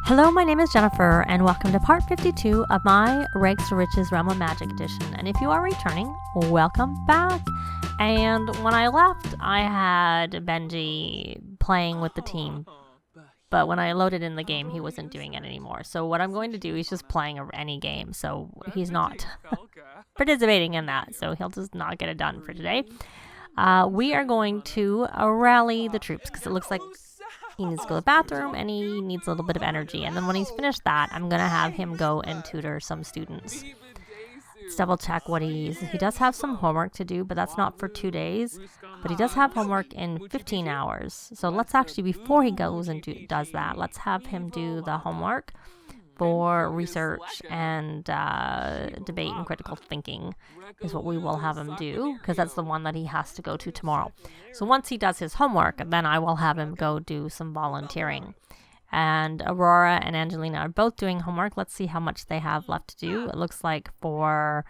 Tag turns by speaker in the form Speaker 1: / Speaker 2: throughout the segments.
Speaker 1: Hello, my name is Jennifer, and welcome to part 52 of my Rags to Riches Realm of Magic edition. And if you are returning, welcome back. And when I left, I had Benji playing with the team. But when I loaded in the game, he wasn't doing it anymore. So what I'm going to do, he's just playing any game. So he's not participating in that. So he'll just not get it done for today. We are going to rally the troops because it looks like he needs to go to the bathroom and he needs a little bit of energy. And then when he's finished that, I'm going to have him go and tutor some students. Let's double check what he does have some homework to do, but that's not for 2 days. But he does have homework in 15 hours. So let's actually, before he goes and does that, let's have him do the homework for research and debate and critical thinking is what we will have him do, because that's the one that he has to go to tomorrow. So once he does his homework, then I will have him go do some volunteering. And Aurora and Angelina are both doing homework. Let's see how much they have left to do. It looks like for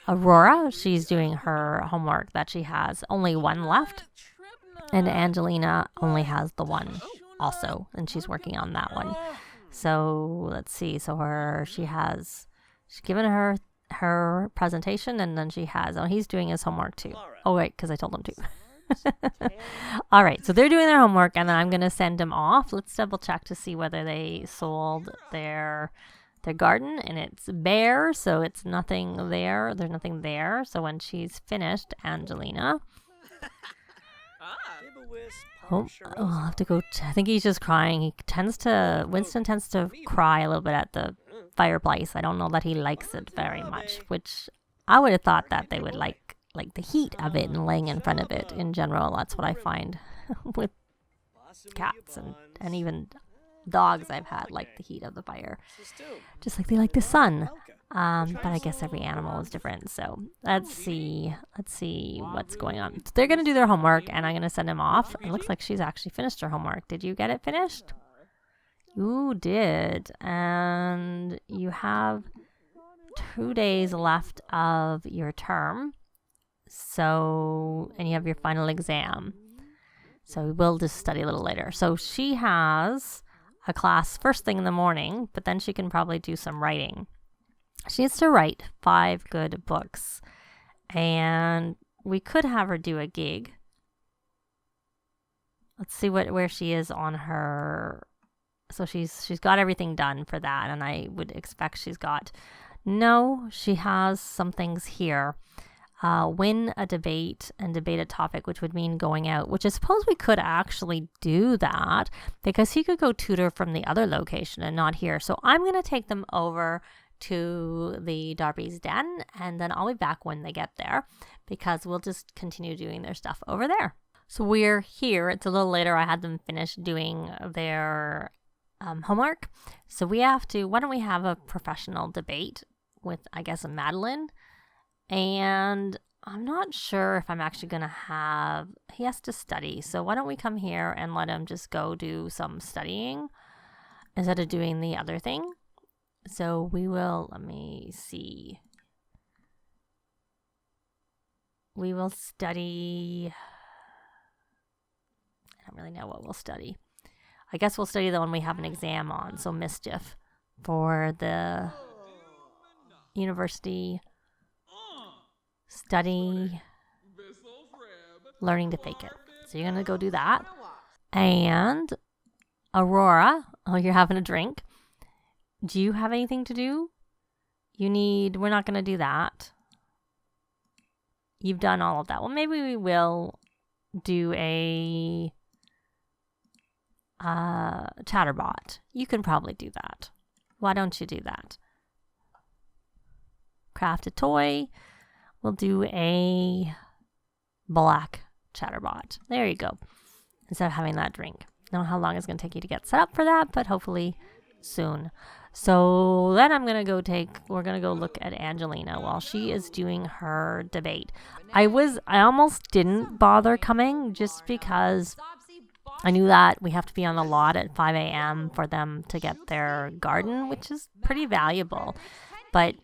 Speaker 1: Aurora, she's doing her homework that she has only one left. And Angelina only has the one also, and she's working on that one. So let's see. So she's given her presentation, and then he's doing his homework too. Oh wait, because I told him to. All right, so they're doing their homework, and then I'm gonna send them off. Let's double check to see whether they sold their garden, and it's bare, so it's nothing there. There's nothing there. So when she's finished, Angelina. Oh, I'll have to go. I think he's just crying. Winston tends to cry a little bit at the fireplace. I don't know that he likes it very much, which I would have thought that they would like the heat of it and laying in front of it in general. That's what I find with cats and even dogs I've had, like the heat of the fire, just like they like the sun. But I guess every animal is different. So let's see what's going on. So they're going to do their homework, and I'm going to send them off. It looks like she's actually finished her homework. Did you get it finished? You did. And you have 2 days left of your term. And you have your final exam. So we'll just study a little later. So she has a class first thing in the morning, but then she can probably do some writing. She needs to write 5 good books, and we could have her do a gig. Let's see where she is on her. So she's got everything done for that, and I would expect she has some things here. Win a debate and debate a topic, which would mean going out, which I suppose we could actually do that because he could go tutor from the other location and not here. So I'm going to take them over to the Darby's Den, and then I'll be back when they get there because we'll just continue doing their stuff over there. So we're here. It's a little later. I had them finish doing their homework. So why don't we have a professional debate with, I guess, Madeline? And I'm not sure if I'm actually going to he has to study. So why don't we come here and let him just go do some studying instead of doing the other thing? So let me see. We will study. I don't really know what we'll study. I guess we'll study the one we have an exam on. So mischief for the university study, learning to fake it. So you're going to go do that. And Aurora, you're having a drink. Do you have anything to do? We're not going to do that. You've done all of that. Well, maybe we will do a chatterbot. You can probably do that. Why don't you do that? Craft a toy. We'll do a black chatterbot. There you go. Instead of having that drink. I don't know how long it's going to take you to get set up for that, but hopefully soon. So then we're going to go look at Angelina while she is doing her debate. I almost didn't bother coming just because I knew that we have to be on the lot at 5 a.m. for them to get their garden, which is pretty valuable. But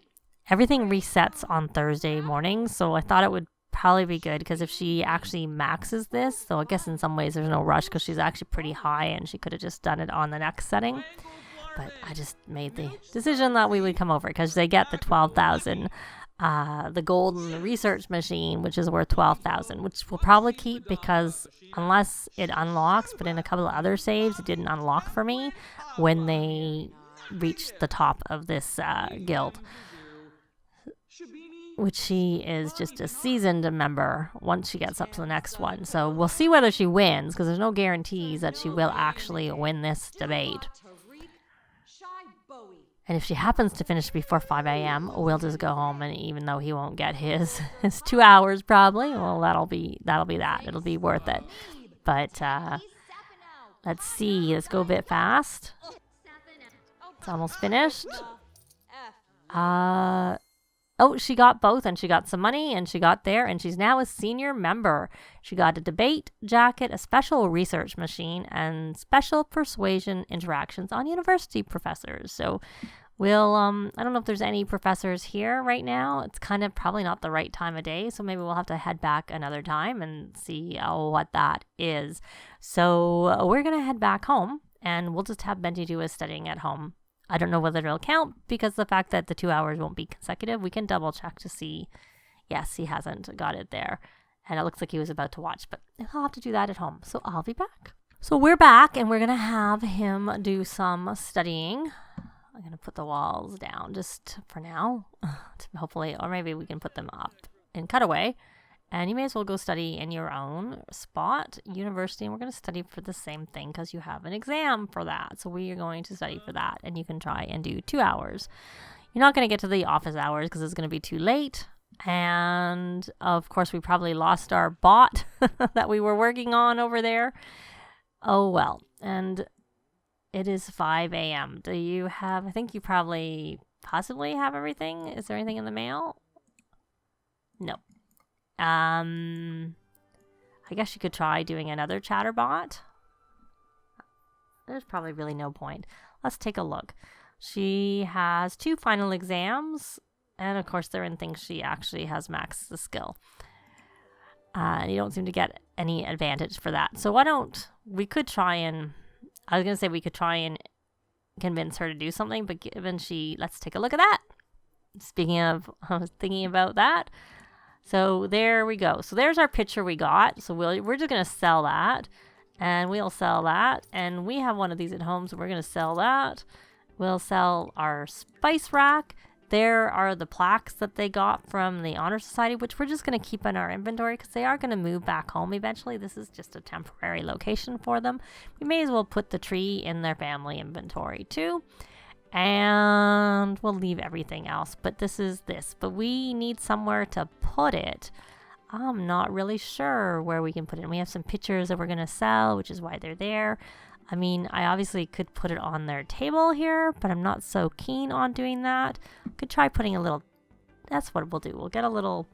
Speaker 1: everything resets on Thursday morning, so I thought it would probably be good because if she actually maxes this, so I guess in some ways there's no rush because she's actually pretty high and she could have just done it on the next setting. But I just made the decision that we would come over because they get the 12,000, the golden research machine, which is worth 12,000, which we'll probably keep because unless it unlocks, but in a couple of other saves, it didn't unlock for me when they reached the top of this guild, which she is just a seasoned member once she gets up to the next one. So we'll see whether she wins because there's no guarantees that she will actually win this debate. And if she happens to finish before 5 a.m., we'll just go home, and even though he won't get his 2 hours probably, well, that'll be that. It'll be worth it. But let's see. Let's go a bit fast. It's almost finished. Oh, she got both, and she got some money, and she got there, and she's now a senior member. She got a debate jacket, a special research machine, and special persuasion interactions on university professors. So we'll, I don't know if there's any professors here right now. It's kind of probably not the right time of day, so maybe we'll have to head back another time and see what that is. So we're going to head back home, and we'll just have Benji do his studying at home. I don't know whether it'll count because the fact that the 2 hours won't be consecutive, we can double check to see. Yes, he hasn't got it there. And it looks like he was about to watch, but he'll have to do that at home. So I'll be back. So we're back and we're going to have him do some studying. I'm going to put the walls down just for now. Hopefully, or maybe we can put them up in cutaway. And you may as well go study in your own spot, university, and we're going to study for the same thing because you have an exam for that. So we are going to study for that, and you can try and do 2 hours. You're not going to get to the office hours because it's going to be too late. And, of course, we probably lost our bot that we were working on over there. Oh, well. And it is 5 a.m. Do you have, I think you possibly have everything. Is there anything in the mail? No. I guess you could try doing another chatterbot. There's probably really no point. Let's take a look. She has 2 final exams, and of course they're in things she actually has maxed the skill. And you don't seem to get any advantage for that. So we could try and convince her to do something, but given let's take a look at that. Speaking of, I was thinking about that. So there we go. So there's our picture we got. So we're just going to sell that. And we'll sell that. And we have one of these at home, so we're going to sell that. We'll sell our spice rack. There are the plaques that they got from the Honor Society, which we're just going to keep in our inventory because they are going to move back home eventually. This is just a temporary location for them. We may as well put the tree in their family inventory too. And we'll leave everything else, but but we need somewhere to put it. I'm not really sure where we can put it. We have some pictures that we're going to sell, which is why they're there. I mean, I obviously could put it on their table here, but I'm not so keen on doing that. Could try putting a little, that's what we'll do. We'll get a little,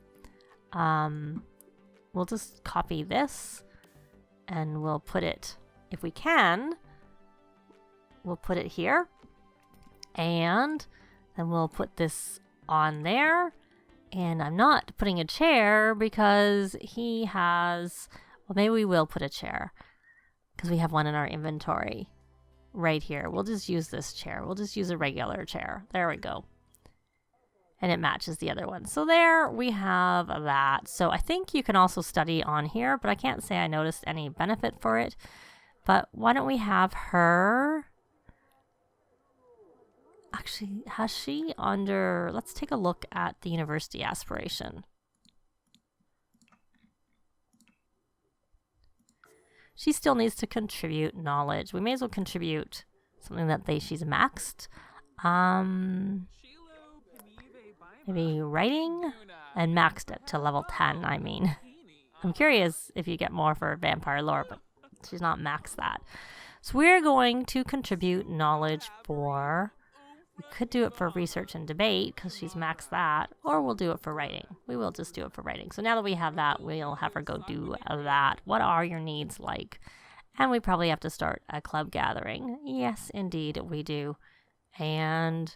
Speaker 1: we'll just copy this and we'll put it, if we can, we'll put it here. And then we'll put this on there. And I'm not putting a chair because he has, well, maybe we will put a chair because we have one in our inventory right here. We'll just use this chair. We'll just use a regular chair. There we go. And it matches the other one. So there we have that. So I think you can also study on here, but I can't say I noticed any benefit for it. But why don't we have her... Actually, has she under... Let's take a look at the university aspiration. She still needs to contribute knowledge. We may as well contribute something that she's maxed. Maybe writing? And maxed it to level 10, I mean. I'm curious if you get more for vampire lore, but she's not maxed that. So we're going to contribute knowledge for... We could do it for research and debate because she's maxed that, or we'll do it for writing. We will just do it for writing. So now that we have that, we'll have her go do that. What are your needs like? And we probably have to start a club gathering. Yes, indeed, we do. And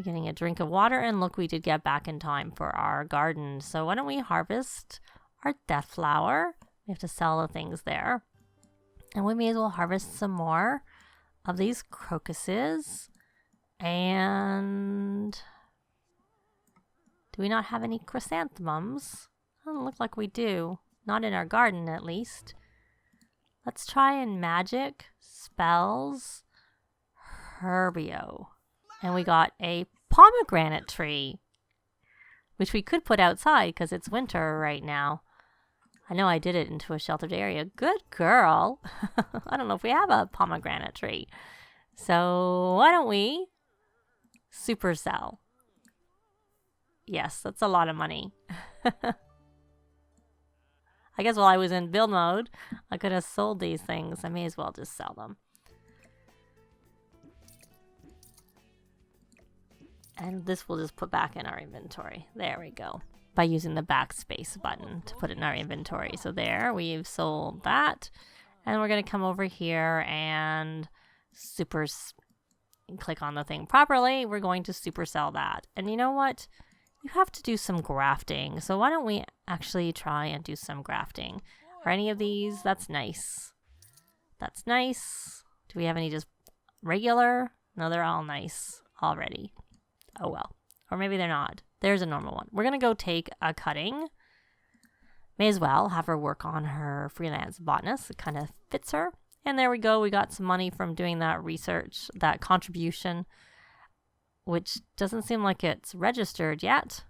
Speaker 1: You're getting a drink of water, and look, we did get back in time for our garden. So why don't we harvest our death flower? We have to sell the things there. And we may as well harvest some more of these crocuses. And do we not have any chrysanthemums? Doesn't look like we do. Not in our garden, at least. Let's try and magic spells Herbio. And we got a pomegranate tree, which we could put outside because it's winter right now. I know I did it into a sheltered area. Good girl. I don't know if we have a pomegranate tree. So why don't we supercell? Yes, that's a lot of money. I guess while I was in build mode, I could have sold these things. I may as well just sell them. And this we'll just put back in our inventory. There we go. By using the backspace button to put it in our inventory. So there, we've sold that. And we're going to come over here and click on the thing properly. We're going to supercell that. And you know what? You have to do some grafting. So why don't we actually try and do some grafting? Are any of these? That's nice. That's nice. Do we have any just regular? No, they're all nice already. Oh well. Or maybe they're not. There's a normal one. We're going to go take a cutting. May as well have her work on her freelance botanist. It kind of fits her. And there we go. We got some money from doing that research, that contribution, which doesn't seem like it's registered yet.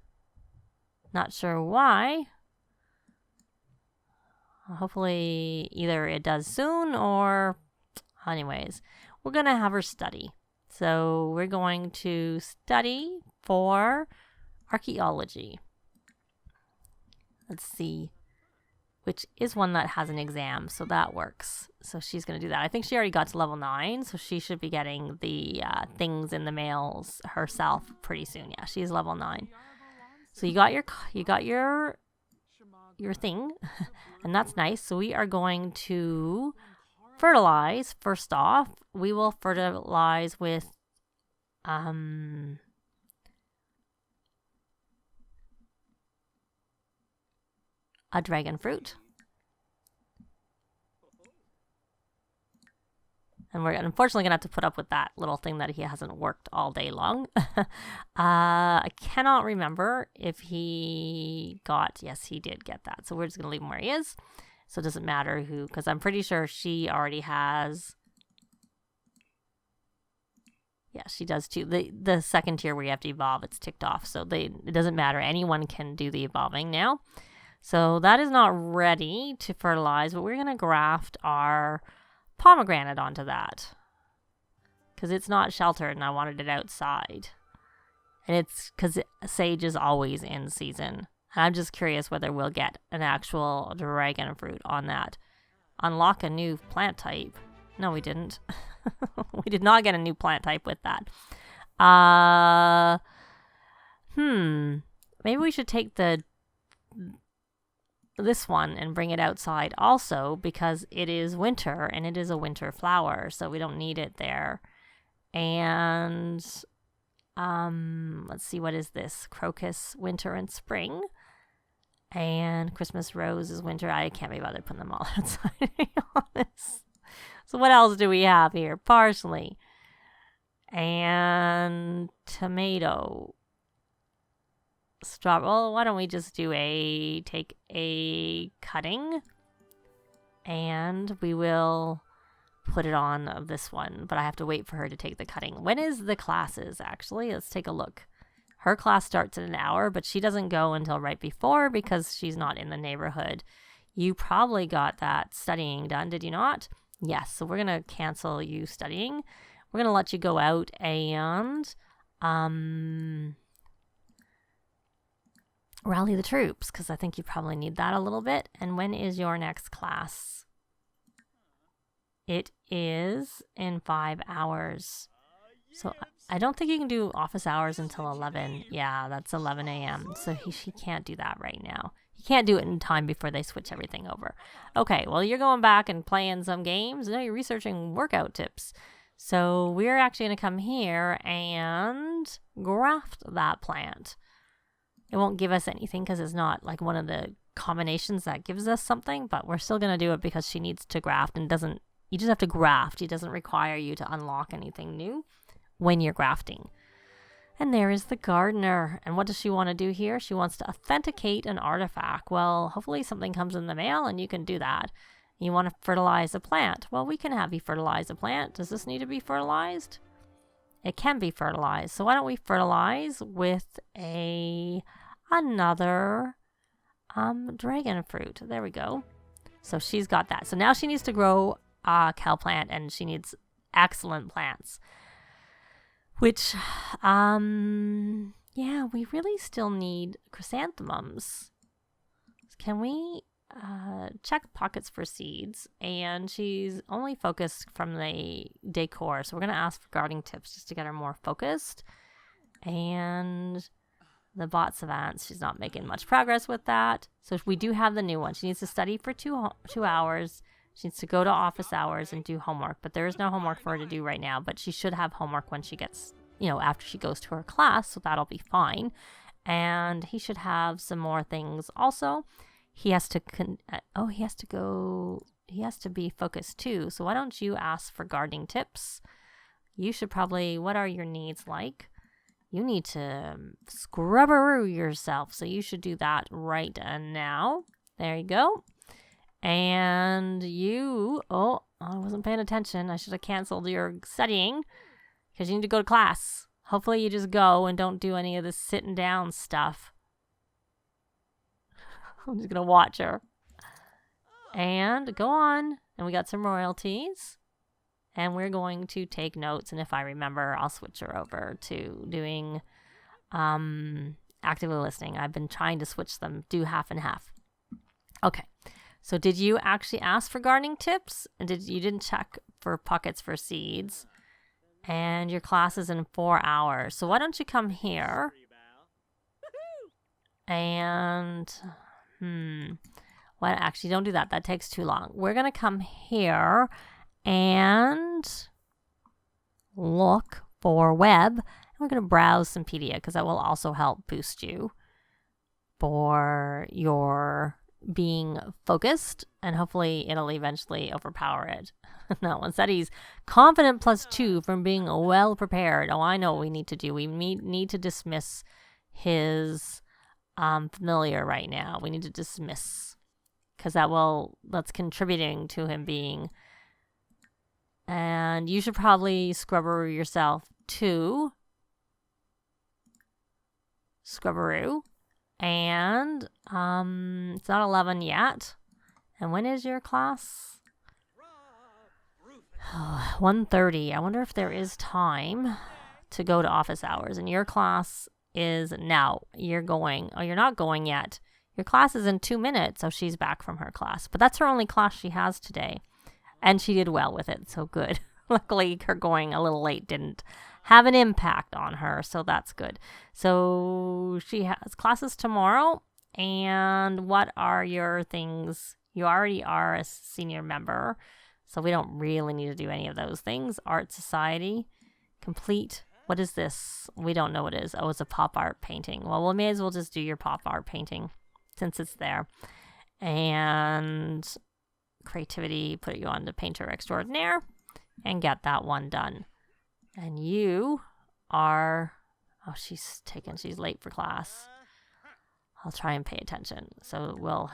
Speaker 1: Not sure why. Hopefully either it does soon or... Anyways, we're going to have her study. So we're going to study for Archaeology. Let's see. Which is one that has an exam, so that works. So she's going to do that. I think she already got to level 9, so she should be getting the things in the mails herself pretty soon. Yeah, she's level 9. So you got your thing, and that's nice. So we are going to fertilize. First off, we will fertilize with a dragon fruit. And we're unfortunately going to have to put up with that little thing that he hasn't worked all day long. I cannot remember if he got... Yes, he did get that. So we're just going to leave him where he is. So it doesn't matter who... Because I'm pretty sure she already has... Yeah, she does too. The second tier where you have to evolve, it's ticked off. So it doesn't matter. Anyone can do the evolving now. So that is not ready to fertilize, but we're going to graft our pomegranate onto that. Because it's not sheltered and I wanted it outside. And it's because sage is always in season. And I'm just curious whether we'll get an actual dragon fruit on that. Unlock a new plant type. No, we didn't. We did not get a new plant type with that. Maybe we should take this one and bring it outside also because it is winter and it is a winter flower, so we don't need it there. And let's see, what is this? Crocus, winter and spring. And Christmas rose is winter. I can't be bothered putting them all outside, to be honest. So what else do we have here? Parsley and tomato. Well, why don't we just take a cutting and we will put it on this one, but I have to wait for her to take the cutting. When is the classes actually? Let's take a look. Her class starts in an hour, but she doesn't go until right before because she's not in the neighborhood. You probably got that studying done, did you not? Yes, so we're going to cancel you studying. We're going to let you go out and rally the troops, because I think you probably need that a little bit. And when is your next class? It is in 5 hours. So I don't think you can do office hours until 11. Yeah, that's 11 a.m. So she can't do that right now. He can't do it in time before they switch everything over. Okay, well, you're going back and playing some games. No, you're researching workout tips. So we're actually going to come here and graft that plant. It won't give us anything because it's not like one of the combinations that gives us something, but we're still going to do it because she needs to graft and doesn't, you just have to graft. It doesn't require you to unlock anything new when you're grafting. And there is the gardener. And what does she want to do here? She wants to authenticate an artifact. Well, hopefully something comes in the mail and you can do that. You want to fertilize a plant. Well, we can have you fertilize a plant. Does this need to be fertilized? It can be fertilized. So why don't we fertilize with another dragon fruit. There we go. So she's got that. So now she needs to grow a cow plant, and she needs excellent plants. Which, yeah, we really still need chrysanthemums. Can we check pockets for seeds? And she's only focused from the decor. So we're going to ask for gardening tips just to get her more focused. And the bot savants, she's not making much progress with that. So we do have the new one. She needs to study for 2 hours. She needs to go to office hours and do homework, but there is no homework for her to do right now, but she should have homework when she gets, after she goes to her class, so that'll be fine. And he should have some more things also. He has to, he has to be focused too. So why don't you ask for gardening tips? You should probably, what are your needs like? You need to scrubberoo yourself, so you should do that right now. There you go. And you, I wasn't paying attention. I should have canceled your studying because you need to go to class. Hopefully you just go and don't do any of this sitting down stuff. I'm just going to watch her. And go on. And we got some royalties. And we're going to take notes. And if I remember, I'll switch her over to doing actively listening. I've been trying to switch them, do half and half. Okay. So did you actually ask for gardening tips? And you didn't check for pockets for seeds? And your class is in 4 hours. So why don't you come here? And, well, actually, don't do that. That takes too long. We're going to come here and look for web. And we're going to browse Simpedia because that will also help boost you for your being focused, and hopefully it'll eventually overpower it. That one said he's confident +2 from being well prepared. Oh, I know what we need to do. We need to dismiss his familiar right now. We need to dismiss because that's contributing to him being. And you should probably scrubberoo yourself too. Scrubberoo. And it's not 11 yet. And when is your class? 1:30. I wonder if there is time to go to office hours. And your class is now. You're going. Oh, you're not going yet. Your class is in 2 minutes. So she's back from her class. But that's her only class she has today. And she did well with it. So good. Luckily, her going a little late didn't have an impact on her, so that's good. So she has classes tomorrow, and what are your things? You already are a senior member, so we don't really need to do any of those things. Art Society, complete. What is this? We don't know what it is. Oh, it's a pop art painting. Well, we may as well just do your pop art painting since it's there. And creativity, put you on to painter extraordinaire, and get that one done. And you are, she's late for class. I'll try and pay attention. So we'll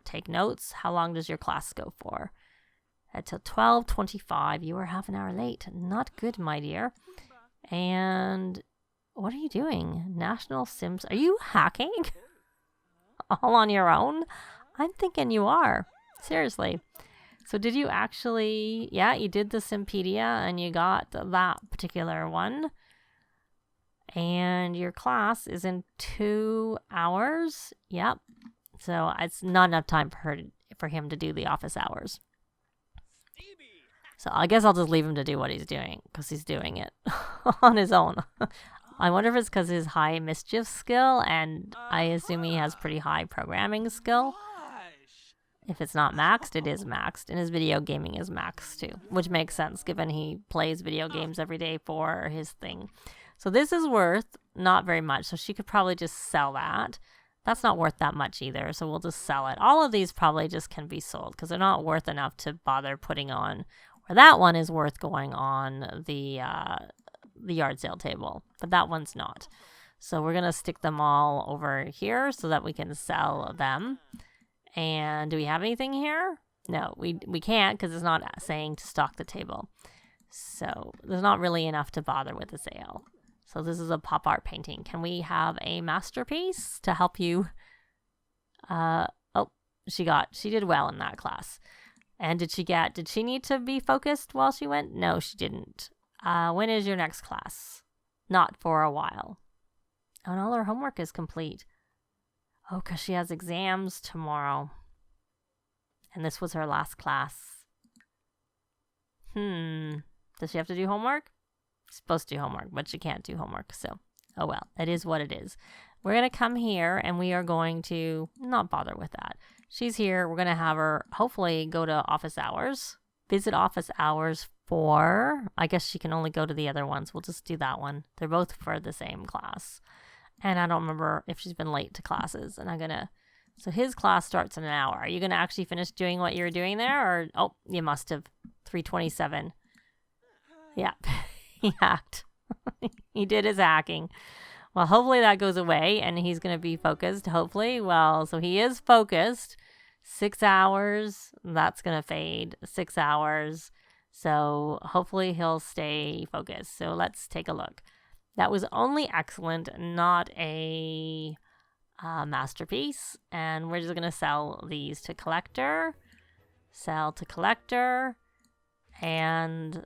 Speaker 1: take notes. How long does your class go for? Until 12:25. You are half an hour late. Not good, my dear. And what are you doing? National Sims. Are you hacking? All on your own? I'm thinking you are. Seriously. So did you actually, you did the Simpedia and you got that particular one. And your class is in 2 hours. Yep. So it's not enough time for him to do the office hours. So I guess I'll just leave him to do what he's doing because he's doing it on his own. I wonder if it's because his high mischief skill, and I assume he has pretty high programming skill. If it's not maxed, it is maxed. And his video gaming is maxed too, which makes sense given he plays video games every day for his thing. So this is worth not very much. So she could probably just sell that. That's not worth that much either. So we'll just sell it. All of these probably just can be sold because they're not worth enough to bother putting on. Or that one is worth going on the yard sale table, but that one's not. So we're going to stick them all over here so that we can sell them. And do we have anything here? No, we can't because it's not saying to stock the table. So there's not really enough to bother with the sale. So this is a pop art painting. Can we have a masterpiece to help you? She did well in that class. And did she need to be focused while she went? No, she didn't. When is your next class? Not for a while. Oh, and all her homework is complete. Oh, because she has exams tomorrow. And this was her last class. Does she have to do homework? She's supposed to do homework, but she can't do homework. So, oh well, it is what it is. We're going to come here and we are going to not bother with that. She's here. We're going to have her hopefully go to office hours. Visit office hours for, I guess she can only go to the other ones. We'll just do that one. They're both for the same class. And I don't remember if she's been late to classes. And so his class starts in an hour. Are you going to actually finish doing what you were doing there? Or, oh, you must have. 3:27. Yeah, he hacked. He did his hacking. Well, hopefully that goes away and he's going to be focused, hopefully. Well, so he is focused. 6 hours, that's going to fade. 6 hours. So hopefully he'll stay focused. So let's take a look. That was only excellent, not a masterpiece. And we're just going to sell these to collector. Sell to collector. And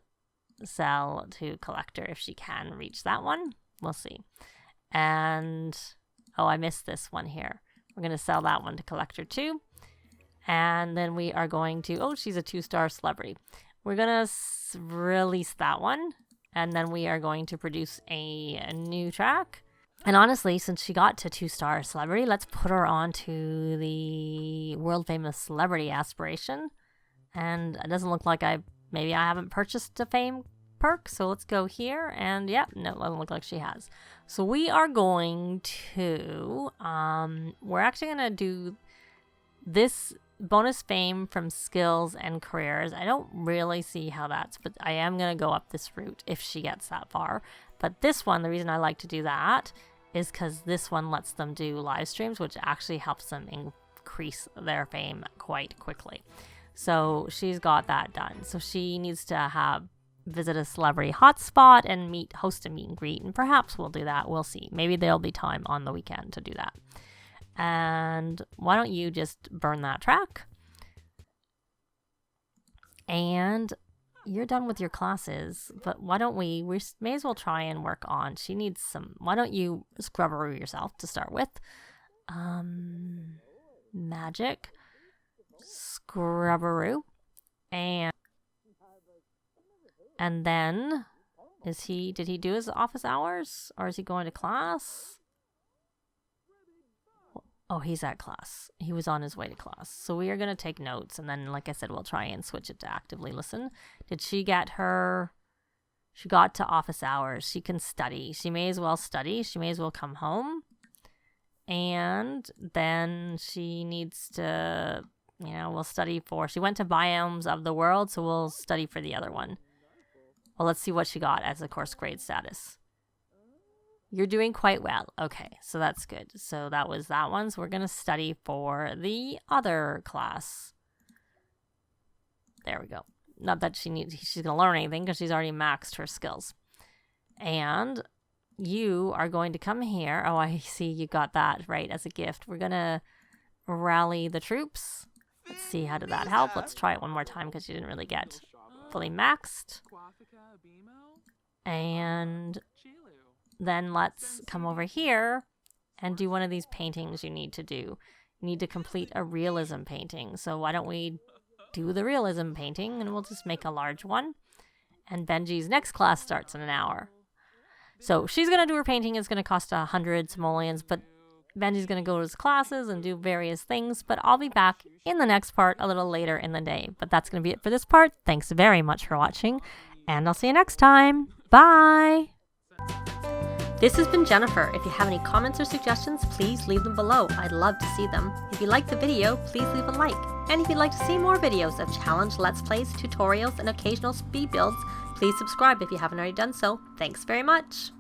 Speaker 1: sell to collector if she can reach that one. We'll see. And, oh, I missed this one here. We're going to sell that one to collector too. And then we are going to, oh, she's a 2-star celebrity. We're going to release that one. And then we are going to produce a new track. And honestly, since she got to 2-star celebrity, let's put her on to the world famous celebrity aspiration. And it doesn't look like maybe I haven't purchased a fame perk. So let's go here. And yep, no, it doesn't look like she has. So we are going to, we're actually going to do this bonus fame from skills and careers. I don't really see how but I am going to go up this route if she gets that far. But this one, the reason I like to do that is because this one lets them do live streams, which actually helps them increase their fame quite quickly. So she's got that done. So she needs to visit a celebrity hotspot and host a meet and greet. And perhaps we'll do that. We'll see. Maybe there'll be time on the weekend to do that. And why don't you just burn that track? And you're done with your classes, but why don't we may as well try and work on, she needs why don't you scrubberoo yourself to start with? Magic, scrubberoo, and then, did he do his office hours, or is he going to class? Oh, he's at class. He was on his way to class. So we are going to take notes. And then, like I said, we'll try and switch it to actively listen. Did she get she got to office hours. She can study. She may as well study. She may as well come home. And then she needs to, we'll study she went to Biomes of the World. So we'll study for the other one. Well, let's see what she got as a course grade status. You're doing quite well. Okay, so that's good. So that was that one. So we're going to study for the other class. There we go. Not that she's going to learn anything because she's already maxed her skills. And you are going to come here. Oh, I see you got that right as a gift. We're going to rally the troops. Let's see, how did that help? Let's try it one more time because you didn't really get fully maxed. And then let's come over here and do one of these paintings you need to do. You need to complete a realism painting. So why don't we do the realism painting, and we'll just make a large one. And Benji's next class starts in an hour. So she's going to do her painting. It's going to cost 100 simoleons, but Benji's going to go to his classes and do various things, but I'll be back in the next part a little later in the day. But that's going to be it for this part. Thanks very much for watching, and I'll see you next time. Bye! This has been Jennifer. If you have any comments or suggestions, please leave them below. I'd love to see them. If you liked the video, please leave a like. And if you'd like to see more videos of challenge, let's plays, tutorials, and occasional speed builds, please subscribe if you haven't already done so. Thanks very much!